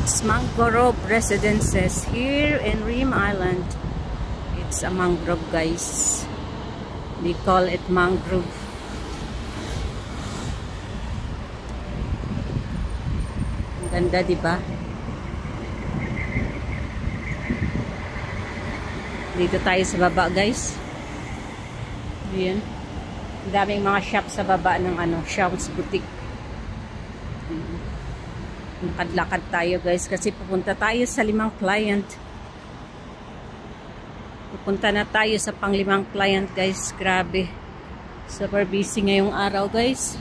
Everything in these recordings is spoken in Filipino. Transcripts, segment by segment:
It's Mangrove Residences here in Reem Island. It's a mangrove, guys. They call it mangrove. Ang ganda, diba? Dito tayo sa baba, guys. Ayan. Ang daming mga shop sa baba ng Shaw's Boutique. Lakad-lakad tayo, guys, kasi pupunta tayo sa 5 client. Pupunta na tayo sa pang-5 client, guys. Grabe. Super busy ngayong araw, guys.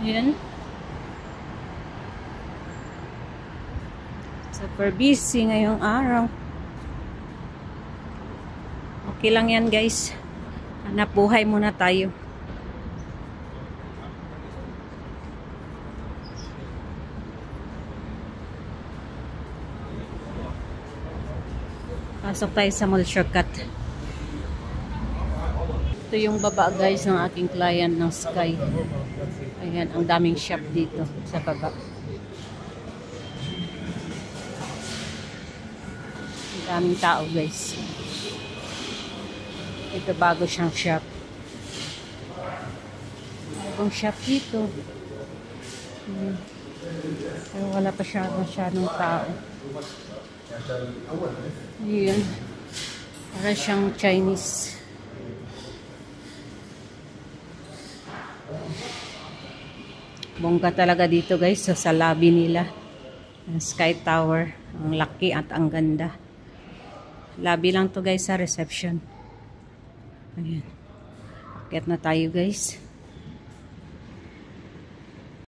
Ayan. Super busy ngayong araw. Okay lang yan, guys. Hanap buhay muna tayo. Pasok tayo sa mall shortcut. Ito yung baba, guys, ng aking client ng Sky. Ayan, ang daming shop dito sa baba. Ang daming tao, guys. Ito bago siyang shop. Bagong shop dito. Pero wala pa masyadong tao. Yun. Para siyang Chinese. Bongga talaga dito, guys. So, sa lobby nila. Ang Sky Tower. Ang laki at ang ganda. Lobby lang to, guys, sa reception. Ayan. Akit na tayo, guys.